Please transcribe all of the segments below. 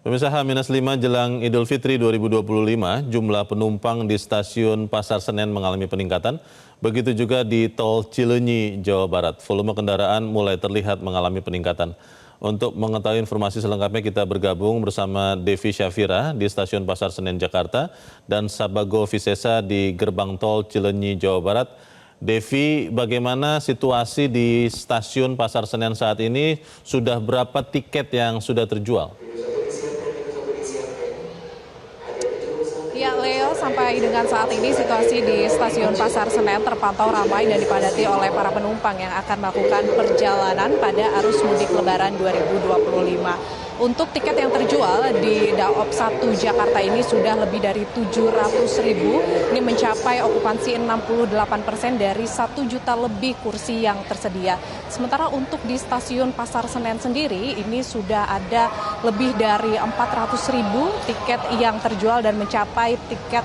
Pemirsa, H-5 jelang Idul Fitri 2025, jumlah penumpang di stasiun Pasar Senen mengalami peningkatan. Begitu juga di Tol Cileunyi, Jawa Barat. Volume kendaraan mulai terlihat mengalami peningkatan. Untuk mengetahui informasi selengkapnya kita bergabung bersama Devi Syafira di Stasiun Pasar Senen, Jakarta dan Sabago Visesa di Gerbang Tol Cileunyi, Jawa Barat. Devi, bagaimana situasi di Stasiun Pasar Senen saat ini? Sudah berapa tiket yang sudah terjual? Ya, Leo, sampai dengan saat ini situasi di Stasiun Pasar Senen terpantau ramai dan dipadati oleh para penumpang yang akan melakukan perjalanan pada arus mudik Lebaran 2025. Untuk tiket yang terjual di Daob 1 Jakarta ini sudah lebih dari 700.000. Ini mencapai okupansi 68% dari 1 juta lebih kursi yang tersedia. Sementara untuk di Stasiun Pasar Senen sendiri ini sudah ada lebih dari 400.000 tiket yang terjual dan mencapai tingkat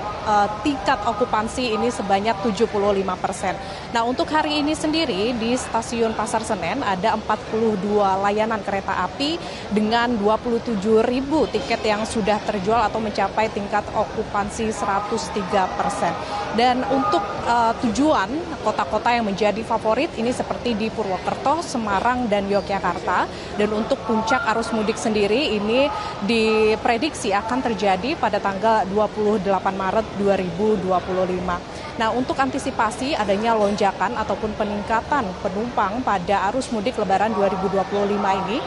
okupansi ini sebanyak 75%. Nah, untuk hari ini sendiri di Stasiun Pasar Senen ada 42 layanan kereta api dengan 27.000 tiket yang sudah terjual atau mencapai tingkat okupansi 103%. Dan untuk tujuan kota-kota yang menjadi favorit ini seperti di Purwokerto, Semarang, dan Yogyakarta. Dan untuk puncak arus mudik sendiri ini diprediksi akan terjadi pada tanggal 28 Maret 2025. Nah, untuk antisipasi adanya lonjakan ataupun peningkatan penumpang pada arus mudik Lebaran 2025 ini,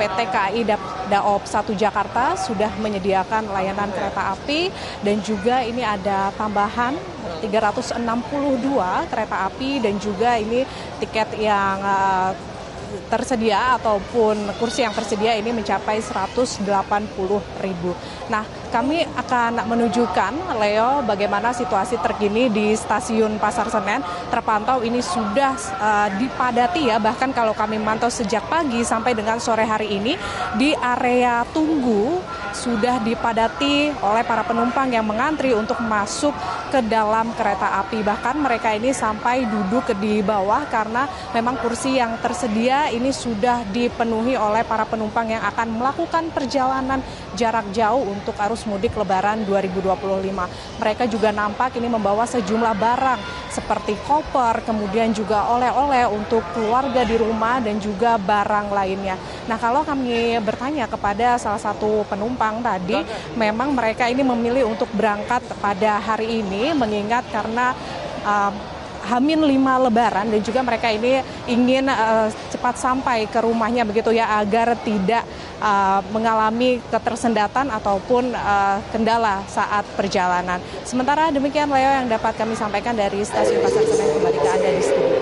PT KAI Daob 1 Jakarta sudah menyediakan layanan kereta api dan juga ini ada tambahan 362 kereta api dan juga ini tiket yang tersedia ataupun kursi yang tersedia ini mencapai 180.000. Nah, kami akan menunjukkan, Leo, bagaimana situasi terkini di Stasiun Pasar Senen. Terpantau ini sudah dipadati ya, bahkan kalau kami mantau sejak pagi sampai dengan sore hari ini di area tunggu sudah dipadati oleh para penumpang yang mengantri untuk masuk ke dalam kereta api. Bahkan mereka ini sampai duduk di bawah karena memang kursi yang tersedia ini sudah dipenuhi oleh para penumpang yang akan melakukan perjalanan jarak jauh untuk arus mudik Lebaran 2025. Mereka juga nampak ini membawa sejumlah barang seperti koper, kemudian juga oleh-oleh untuk keluarga di rumah dan juga barang lainnya. Nah, kalau kami bertanya kepada salah satu penumpang tadi, memang mereka ini memilih untuk berangkat pada hari ini mengingat karena H-5 Lebaran dan juga mereka ini ingin cepat sampai ke rumahnya begitu ya, agar tidak mengalami ketersendatan ataupun kendala saat perjalanan. Sementara demikian, Leo, yang dapat kami sampaikan dari Stasiun Pasar Senen. Kembali ke Anda di studio.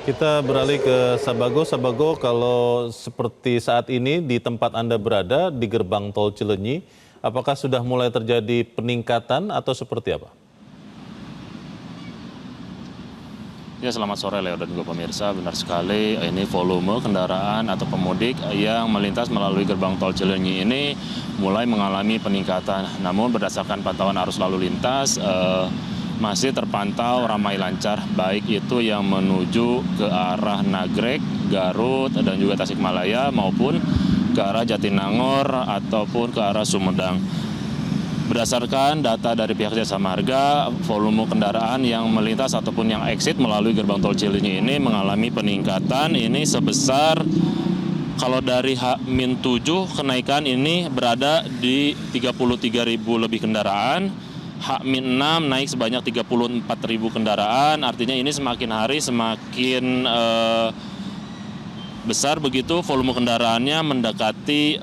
Kita beralih ke Sabago. Sabago, kalau seperti saat ini di tempat Anda berada di gerbang tol Cileunyi, apakah sudah mulai terjadi peningkatan atau seperti apa? Ya, selamat sore Leo dan juga pemirsa. Benar sekali, ini volume kendaraan atau pemudik yang melintas melalui gerbang tol Cileunyi ini mulai mengalami peningkatan. Namun berdasarkan pantauan arus lalu lintas masih terpantau ramai lancar, baik itu yang menuju ke arah Nagrek, Garut, dan juga Tasikmalaya maupun ke arah Jatinangor ataupun ke arah Sumedang. Berdasarkan data dari pihak Jasa Marga, volume kendaraan yang melintas ataupun yang exit melalui gerbang tol Cileunyi ini mengalami peningkatan ini sebesar, kalau dari H-7 kenaikan ini berada di 33.000 lebih kendaraan, H-6 naik sebanyak 34.000 kendaraan, artinya ini semakin hari semakin besar begitu volume kendaraannya mendekati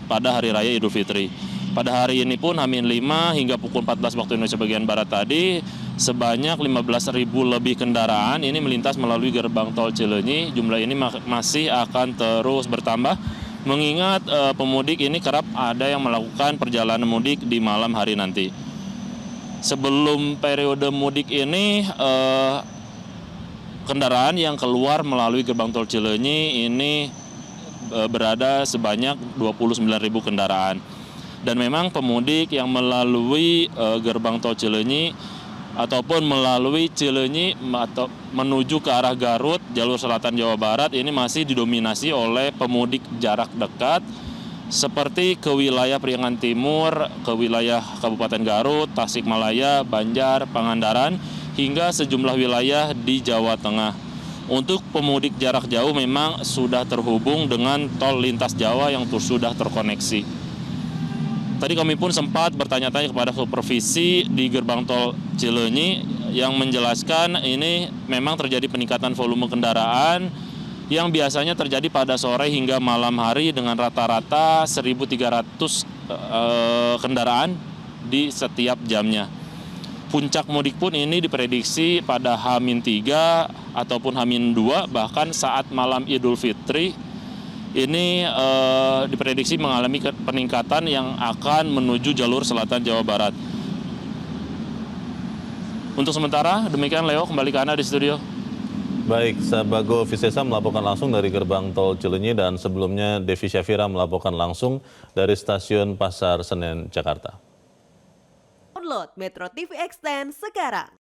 pada Hari Raya Idul Fitri. Pada hari ini pun H-5 hingga pukul 14 waktu Indonesia bagian Barat tadi sebanyak 15.000 lebih kendaraan ini melintas melalui gerbang tol Cileunyi. Jumlah ini masih akan terus bertambah mengingat pemudik ini kerap ada yang melakukan perjalanan mudik di malam hari nanti. Sebelum periode mudik ini kendaraan yang keluar melalui gerbang tol Cileunyi ini berada sebanyak 29.000 kendaraan. Dan memang pemudik yang melalui gerbang tol Cileunyi ataupun melalui Cileunyi atau menuju ke arah Garut, jalur selatan Jawa Barat ini masih didominasi oleh pemudik jarak dekat seperti ke wilayah Priangan Timur, ke wilayah Kabupaten Garut, Tasikmalaya, Banjar, Pangandaran, hingga sejumlah wilayah di Jawa Tengah. Untuk pemudik jarak jauh memang sudah terhubung dengan tol lintas Jawa yang sudah terkoneksi. Tadi kami pun sempat bertanya-tanya kepada supervisi di gerbang tol Cileunyi yang menjelaskan ini memang terjadi peningkatan volume kendaraan yang biasanya terjadi pada sore hingga malam hari dengan rata-rata 1.300 kendaraan di setiap jamnya. Puncak mudik pun ini diprediksi pada H-3 ataupun H-2, bahkan saat malam Idul Fitri ini diprediksi mengalami peningkatan yang akan menuju jalur selatan Jawa Barat. Untuk sementara, demikian Leo, kembali ke Anda di studio. Baik, Sabago Visesa melaporkan langsung dari gerbang tol Cileunyi dan sebelumnya Devi Syafira melaporkan langsung dari stasiun Pasar Senen, Jakarta. Download Metro TV Extend sekarang.